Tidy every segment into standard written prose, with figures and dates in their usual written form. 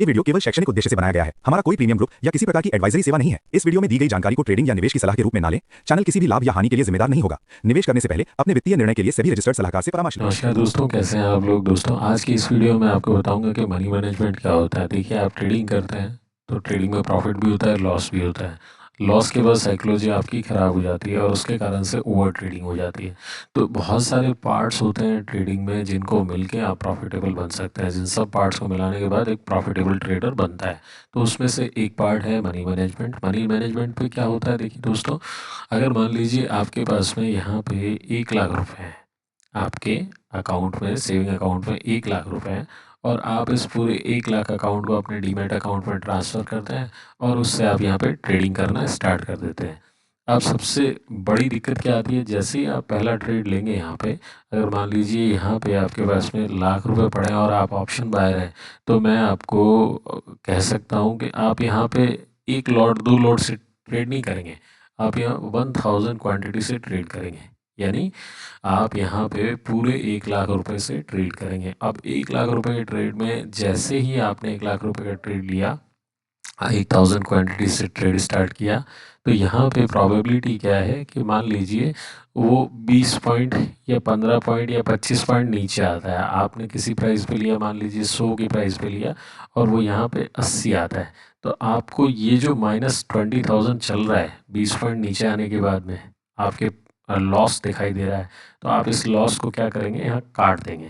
ये वीडियो केवल शैक्षणिक उद्देश्य से बनाया गया है। हमारा कोई प्रीमियम ग्रुप या किसी प्रकार की एडवाइजरी सेवा नहीं है। इस वीडियो में दी गई जानकारी को ट्रेडिंग या निवेश की सलाह के रूप में ना लें। चैनल किसी भी लाभ या हानि के लिए जिम्मेदार नहीं होगा। निवेश करने से पहले अपने वित्तीय निर्णय के लिए सभी रजिस्टर्ड सलाहकार से परामर्श लें। नमस्कार दोस्तों, कैसे हैं आप लोग। दोस्तों, आज की इस वीडियो में आपको बताऊंगा कि मनी मैनेजमेंट क्या होता है। देखिए, आप ट्रेडिंग करते हैं तो ट्रेडिंग में प्रॉफिट भी होता है, लॉस भी होता है। लॉस के बाद साइकोलॉजी आपकी ख़राब हो जाती है और उसके कारण से ओवर ट्रेडिंग हो जाती है। तो बहुत सारे पार्ट्स होते हैं ट्रेडिंग में जिनको मिलके आप प्रॉफिटेबल बन सकते हैं। जिन सब पार्ट्स को मिलाने के बाद एक प्रॉफिटेबल ट्रेडर बनता है। तो उसमें से एक पार्ट है मनी मैनेजमेंट। मनी मैनेजमेंट पे क्या होता है, देखिए दोस्तों, अगर मान लीजिए आपके पास में यहाँ पे 1 लाख रुपए हैं, आपके अकाउंट में, सेविंग अकाउंट में 1 लाख रुपए हैं, और आप इस पूरे 1 लाख अकाउंट को अपने डीमैट अकाउंट में ट्रांसफ़र करते हैं और उससे आप यहाँ पे ट्रेडिंग करना स्टार्ट कर देते हैं। अब सबसे बड़ी दिक्कत क्या आती है, जैसे ही आप पहला ट्रेड लेंगे यहाँ पे, अगर मान लीजिए यहाँ पे आपके पास में लाख रुपए पड़े हैं और आप ऑप्शन बायर हैं, तो मैं आपको कह सकता हूँ कि आप यहाँ पे 1 लॉट 2 लॉट से ट्रेड नहीं करेंगे, आप यहाँ 1000 क्वांटिटी से ट्रेड करेंगे। यानी आप यहाँ पे पूरे 1 लाख रुपए से ट्रेड करेंगे। अब 1 लाख रुपए के ट्रेड में जैसे ही आपने 1 लाख रुपए का ट्रेड लिया, 1000 क्वांटिटी से ट्रेड स्टार्ट किया, तो यहाँ पे प्रोबेबिलिटी क्या है कि मान लीजिए वो 20 पॉइंट या 15 पॉइंट या 25 पॉइंट नीचे आता है। आपने किसी प्राइस पे लिया, मान लीजिए 100 की प्राइस पे लिया, और वो यहाँ पे 80 आता है, तो आपको ये जो -20,000 चल रहा है 20 पॉइंट नीचे आने के बाद में आपके लॉस दिखाई दे रहा है, तो आप इस लॉस को क्या करेंगे, यहाँ काट देंगे।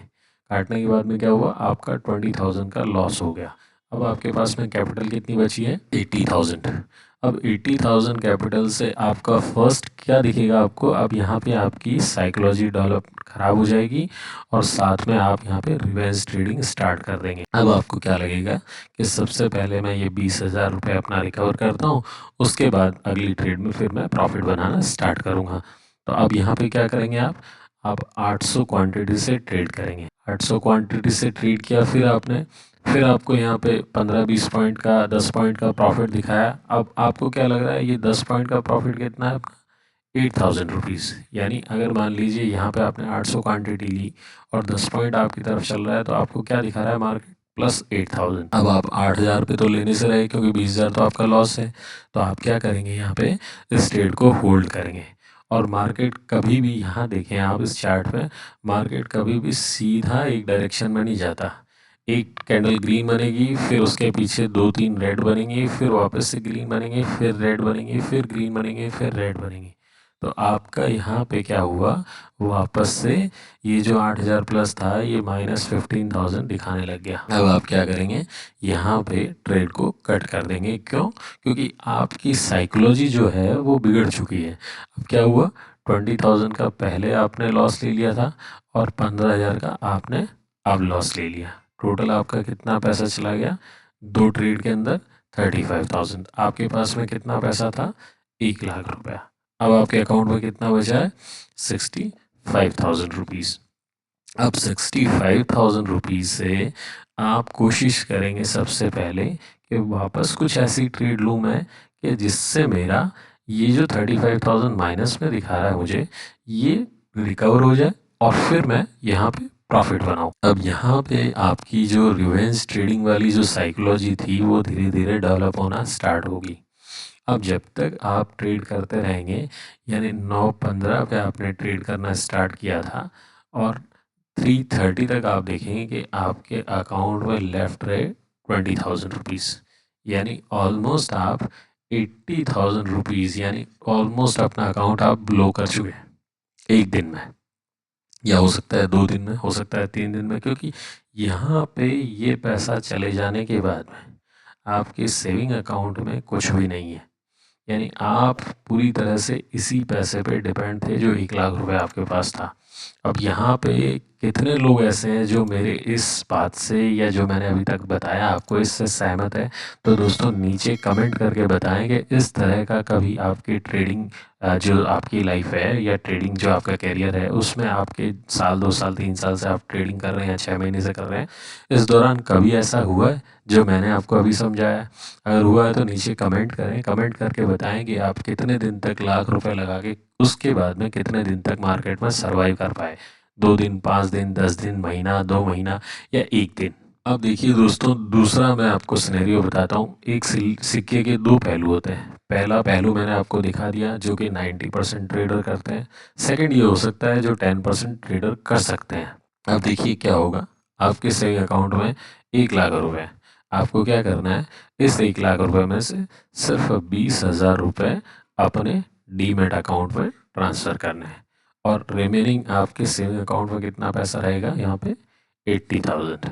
काटने के बाद में क्या हुआ, आपका 20,000 का लॉस हो गया। अब आपके पास में कैपिटल कितनी बची है, 80,000। अब 80,000 कैपिटल से आपका फर्स्ट क्या दिखेगा आपको, अब यहाँ पे आपकी साइकोलॉजी डेवलप ख़राब हो जाएगी और साथ में आप यहाँ पे रिवेंज ट्रेडिंग स्टार्ट कर देंगे। अब आपको क्या लगेगा कि सबसे पहले मैं ये 20,000 रुपये अपना रिकवर करता हूँ, उसके बाद अगली ट्रेड में फिर मैं प्रॉफिट बनाना स्टार्ट करूँगा। तो अब यहाँ पे क्या करेंगे आप 800 क्वांटिटी से ट्रेड करेंगे। 800 क्वांटिटी से ट्रेड किया, फिर आपको यहाँ पे 15-20 पॉइंट का, 10 पॉइंट का प्रॉफिट दिखाया। अब आपको क्या लग रहा है, ये 10 पॉइंट का प्रॉफिट कितना है आपका, 8000 रुपीज़। यानी अगर मान लीजिए यहाँ पे आपने 800 क्वांटिटी ली और 10 पॉइंट आपकी तरफ चल रहा है, तो आपको क्या दिखा रहा है मार्केट, +8000। अब आप 8,000 पे तो लेने से रहे, क्योंकि 20,000 तो आपका लॉस है। तो आप क्या करेंगे, यहाँ पे इस ट्रेड को होल्ड करेंगे। और मार्केट कभी भी, यहाँ देखें आप इस चार्ट में, मार्केट कभी भी सीधा एक डायरेक्शन में नहीं जाता। एक कैंडल ग्रीन बनेगी, फिर उसके पीछे 2-3 रेड बनेंगे, फिर वापस से ग्रीन बनेंगे, फिर रेड बनेंगे, फिर ग्रीन बनेंगे, फिर रेड बनेंगे। तो आपका यहाँ पे क्या हुआ, वापस से ये जो 8,000 प्लस था, ये -15,000 दिखाने लग गया। अब आप क्या करेंगे, यहाँ पे ट्रेड को कट कर देंगे। क्यों? क्योंकि आपकी साइकोलॉजी जो है वो बिगड़ चुकी है। अब क्या हुआ, 20,000 का पहले आपने लॉस ले लिया था और 15,000 का आपने अब लॉस ले लिया। टोटल आपका कितना पैसा चला गया, 2 ट्रेड के अंदर 35,000। आपके पास में कितना पैसा था, 1 लाख रुपया। अब आपके अकाउंट में कितना बचा है, 65,000 रुपीज़। अब 65,000 रुपीज़ से आप कोशिश करेंगे सबसे पहले कि वापस कुछ ऐसी ट्रेड लूँ मैं कि जिससे मेरा ये जो 35,000 माइनस में दिखा रहा है मुझे, ये रिकवर हो जाए और फिर मैं यहाँ पे प्रॉफिट बनाऊँ। अब यहाँ पे आपकी जो रिवेंज ट्रेडिंग वाली जो साइकोलॉजी थी, वो धीरे धीरे डेवलप होना स्टार्ट होगी। अब जब तक आप ट्रेड करते रहेंगे, यानी 9:15 पे आपने ट्रेड करना स्टार्ट किया था और 3:30 तक आप देखेंगे कि आपके अकाउंट में लेफ्ट रहे 20,000 रुपीज़। यानी ऑलमोस्ट आप 80,000 रुपीज़, यानी ऑलमोस्ट अपना अकाउंट आप ब्लो कर चुके हैं एक दिन में, या हो सकता है 2 दिन में, हो सकता है 3 दिन में। क्योंकि यहाँ पे ये पैसा चले जाने के बाद में आपके सेविंग अकाउंट में कुछ भी नहीं है। यानी आप पूरी तरह से इसी पैसे पे डिपेंड थे जो 1 लाख रुपए आपके पास था। अब यहाँ पे कितने लोग ऐसे हैं जो मेरे इस बात से, या जो मैंने अभी तक बताया आपको, इससे सहमत है? तो दोस्तों, नीचे कमेंट करके बताएं कि इस तरह का कभी आपकी ट्रेडिंग, जो आपकी लाइफ है या ट्रेडिंग जो आपका करियर है, उसमें आपके साल 2 साल 3 साल से आप ट्रेडिंग कर रहे हैं, 6 महीने से कर रहे हैं, इस दौरान कभी ऐसा हुआ है जो मैंने आपको अभी समझाया? अगर हुआ है तो नीचे कमेंट करें, कमेंट करके बताएं कि आप कितने दिन तक लाख रुपए लगा के उसके बाद में कितने दिन तक मार्केट में सर्वाइव कर पाए। 2 दिन, 5 दिन, 10 दिन, महीना, 2 महीना या 1 दिन। अब देखिए दोस्तों, दूसरा मैं आपको सिनेरियो बताता हूँ। एक सिक्के के दो पहलू होते हैं। पहला पहलू मैंने आपको दिखा दिया, जो कि 90% ट्रेडर करते हैं। सेकंड ये हो सकता है जो 10% ट्रेडर कर सकते हैं। अब देखिए क्या होगा। आपके सेविंग अकाउंट में 1 लाख रुपए है। आपको क्या करना है, इस 1 लाख रुपए में से सिर्फ 20,000 रुपये अपने डीमैट अकाउंट में ट्रांसफ़र करने हैं। और रिमेनिंग आपके सेविंग अकाउंट में कितना पैसा रहेगा यहाँ पे, 80,000।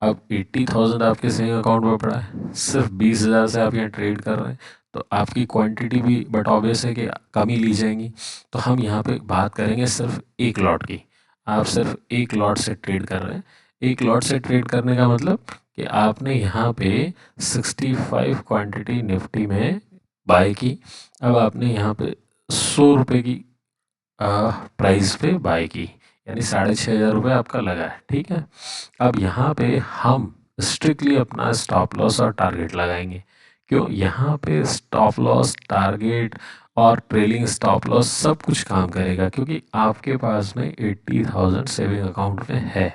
अब 80,000 आपके सेविंग अकाउंट में पड़ा है, सिर्फ 20,000 से आप यहाँ ट्रेड कर रहे हैं, तो आपकी क्वांटिटी भी बट ऑब्वियस है कि कम ही ली जाएंगी। तो हम यहाँ पे बात करेंगे सिर्फ एक लॉट की। आप सिर्फ एक लॉट से ट्रेड कर रहे हैं। एक लॉट से ट्रेड करने का मतलब कि आपने यहाँ पे 65 क्वांटिटी निफ्टी में बाय की। अब आपने यहाँ पे 100 रुपये की प्राइस पे बाय की, यानी 6,500 आपका लगा है। ठीक है। अब यहाँ पे हम स्ट्रिक्टली अपना स्टॉप लॉस और टारगेट लगाएंगे। क्यों? यहाँ पे स्टॉप लॉस, टारगेट और ट्रेलिंग स्टॉप लॉस सब कुछ काम करेगा, क्योंकि आपके पास में 80,000 सेविंग अकाउंट में है।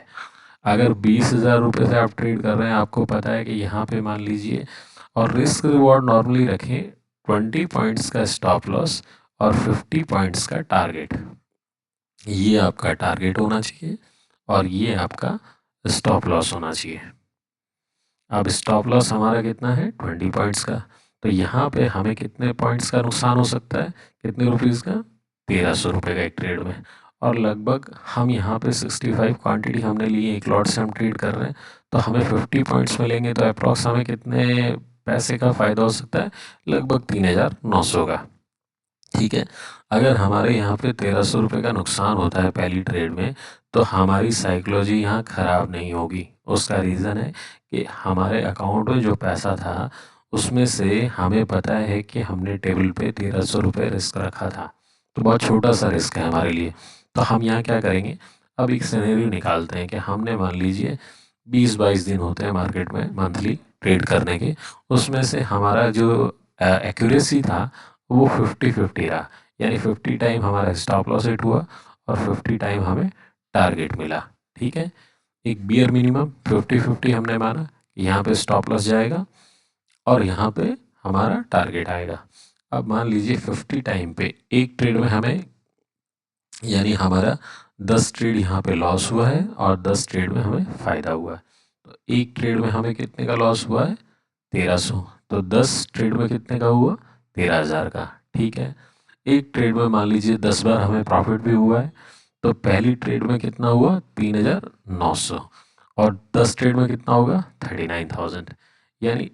अगर 20,000 रुपये से आप ट्रेड कर रहे हैं, आपको पता है कि यहाँ पे मान लीजिए, और रिस्क रिवॉर्ड नॉर्मली रखें 20 पॉइंट्स का स्टॉप लॉस और 50 पॉइंट्स का टारगेट। ये आपका टारगेट होना चाहिए और ये आपका स्टॉप लॉस होना चाहिए। अब स्टॉप लॉस हमारा कितना है, 20 पॉइंट्स का। तो यहाँ पे हमें कितने पॉइंट्स का नुकसान हो सकता है, कितने रुपीज़ का, 1,300 रुपये का एक ट्रेड में। और लगभग हम यहाँ पे 65 क्वांटिटी हमने ली है, एक लॉट से हम ट्रेड कर रहे हैं, तो हमें 50 पॉइंट्स मिलेंगे। तो अप्रॉक्स हमें कितने पैसे का फ़ायदा हो सकता है, लगभग 3,900 का। ठीक है। अगर हमारे यहाँ पे 1,300 रुपये का नुकसान होता है पहली ट्रेड में, तो हमारी साइकोलॉजी यहाँ ख़राब नहीं होगी। उसका रीज़न है कि हमारे अकाउंट में जो पैसा था, उसमें से हमें पता है कि हमने टेबल पे 1,300 रुपये रिस्क रखा था। तो बहुत छोटा सा रिस्क है हमारे लिए। तो हम यहाँ क्या करेंगे, अब एक सिनेरियो निकालते हैं कि हमने मान लीजिए 20-22 दिन होते हैं मार्केट में मंथली ट्रेड करने के। उसमें से हमारा जो एक्यूरेसी था वो 50-50 रहा, यानी 50 टाइम हमारा स्टॉप लॉस हिट हुआ और 50 टाइम हमें टारगेट मिला। ठीक है। एक बियर मिनिमम 50-50 हमने माना, यहाँ पे स्टॉप लॉस जाएगा और यहाँ पे हमारा टारगेट आएगा। अब मान लीजिए 50 टाइम पे एक ट्रेड में हमें, यानी हमारा 10 ट्रेड यहाँ पे लॉस हुआ है और 10 ट्रेड में हमें फ़ायदा हुआ है। तो एक ट्रेड में हमें कितने का लॉस हुआ है, 1,300। तो 10 ट्रेड में कितने का हुआ, 13,000 का। ठीक है। एक ट्रेड में मान लीजिए 10 बार हमें प्रॉफिट भी हुआ है, तो पहली ट्रेड में कितना हुआ, 3,900, और 10 ट्रेड में कितना होगा, 39,000। यानी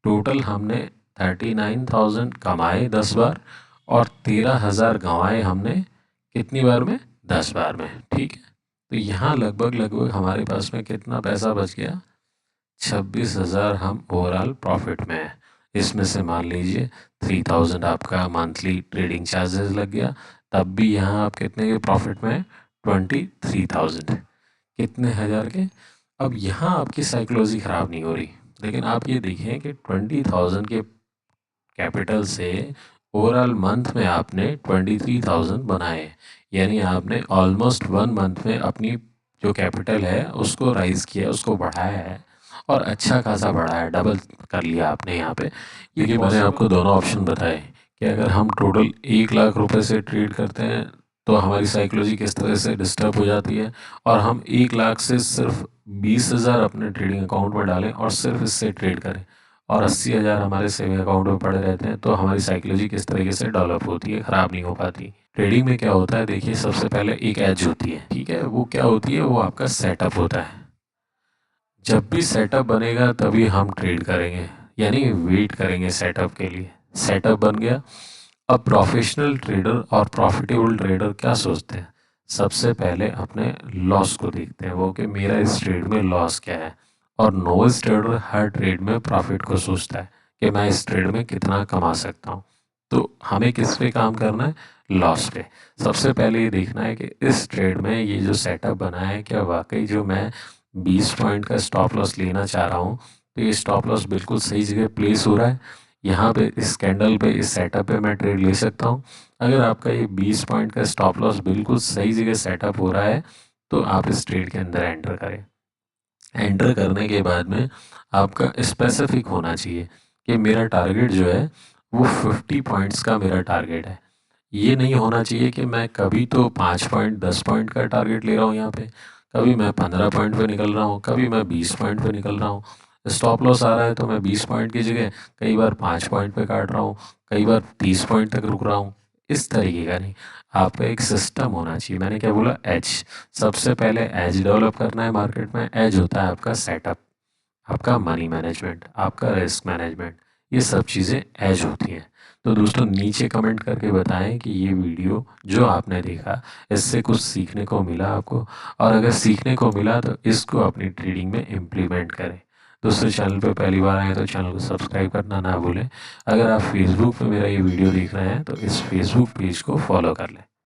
टोटल हमने 39,000 कमाए 10 बार और 13,000 गंवाए हमने कितनी बार में, 10 बार में। ठीक है। तो यहाँ लगभग लगभग हमारे पास में कितना पैसा बच गया, 26,000 हम ओवरऑल प्रॉफिट में हैं। इसमें से मान लीजिए 3,000 आपका मंथली ट्रेडिंग चार्जेस लग गया, तब भी यहाँ आप कितने के प्रॉफिट में हैं, 23,000, कितने हज़ार के। अब यहाँ आपकी साइकोलॉजी ख़राब नहीं हो रही, लेकिन आप ये देखें कि 20,000 के कैपिटल से ओवरऑल मंथ में आपने 23,000 बनाए, यानी आपने ऑलमोस्ट 1 मंथ में अपनी जो कैपिटल है उसको राइज़ किया, उसको बढ़ाया है, और अच्छा खासा बढ़ाया है, डबल कर लिया आपने यहाँ पे। क्योंकि मैंने आपको दोनों ऑप्शन बताए कि अगर हम टोटल 1 लाख रुपए से ट्रेड करते हैं तो हमारी साइकोलॉजी किस तरह से डिस्टर्ब हो जाती है, और हम 1 लाख से सिर्फ 20,000 अपने ट्रेडिंग अकाउंट में डालें और सिर्फ इससे ट्रेड करें, और 80,000 हमारे सेविंग अकाउंट में पड़े रहते हैं, तो हमारी साइकोलॉजी किस तरीके से डेवलप होती है, ख़राब नहीं हो पाती। ट्रेडिंग में क्या होता है, देखिए सबसे पहले एक एज होती है। ठीक है। वो क्या होती है, वो आपका सेटअप होता है। जब भी सेटअप बनेगा तभी हम ट्रेड करेंगे, यानी वेट करेंगे सेटअप के लिए। सेटअप बन गया। अब प्रोफेशनल ट्रेडर और प्रॉफिटेबल ट्रेडर क्या सोचते हैं, सबसे पहले अपने लॉस को देखते हैं वो, कि मेरा इस ट्रेड में लॉस क्या है। और नोविस ट्रेडर हर ट्रेड में प्रॉफिट को सोचता है कि मैं इस ट्रेड में कितना कमा सकता हूँ। तो हमें किस पे काम करना है, लॉस पे। सबसे पहले ये देखना है कि इस ट्रेड में ये जो सेटअप बना है, क्या वाकई जो मैं 20 पॉइंट का स्टॉप लॉस लेना चाह रहा हूँ, तो ये स्टॉप लॉस बिल्कुल सही जगह प्लेस हो रहा है, यहाँ पे इस कैंडल पे, इस सेटअप पे मैं ट्रेड ले सकता हूँ। अगर आपका ये 20 पॉइंट का स्टॉप लॉस बिल्कुल सही जगह सेटअप हो रहा है, तो आप इस ट्रेड के अंदर एंटर करें। एंटर करने के बाद में आपका स्पेसिफिक होना चाहिए कि मेरा टारगेट जो है वो 50 पॉइंट्स का मेरा टारगेट है। ये नहीं होना चाहिए कि मैं कभी तो 5 पॉइंट 10 पॉइंट का टारगेट ले रहा हूँ यहाँ पे, कभी मैं 15 पॉइंट पे निकल रहा हूँ, कभी मैं 20 पॉइंट पे निकल रहा हूँ। स्टॉप लॉस आ रहा है तो मैं 20 पॉइंट की जगह कई बार 5 पॉइंट पे काट रहा हूँ, कई बार 30 पॉइंट तक रुक रहा हूँ। इस तरीके का नहीं, आपका एक सिस्टम होना चाहिए। मैंने क्या बोला, एज। सबसे पहले एज डेवलप करना है मार्केट में। एज होता है आपका सेटअप, आपका मनी मैनेजमेंट, आपका रिस्क मैनेजमेंट, ये सब चीज़ें एज होती हैं। तो दोस्तों नीचे कमेंट करके बताएं कि ये वीडियो जो आपने देखा इससे कुछ सीखने को मिला आपको, और अगर सीखने को मिला तो इसको अपनी ट्रेडिंग में इम्प्लीमेंट करें। दोस्तों चैनल पे पहली बार आए तो चैनल को सब्सक्राइब करना ना भूलें। अगर आप फेसबुक पे मेरा ये वीडियो देख रहे हैं तो इस फेसबुक पेज को फॉलो कर लें।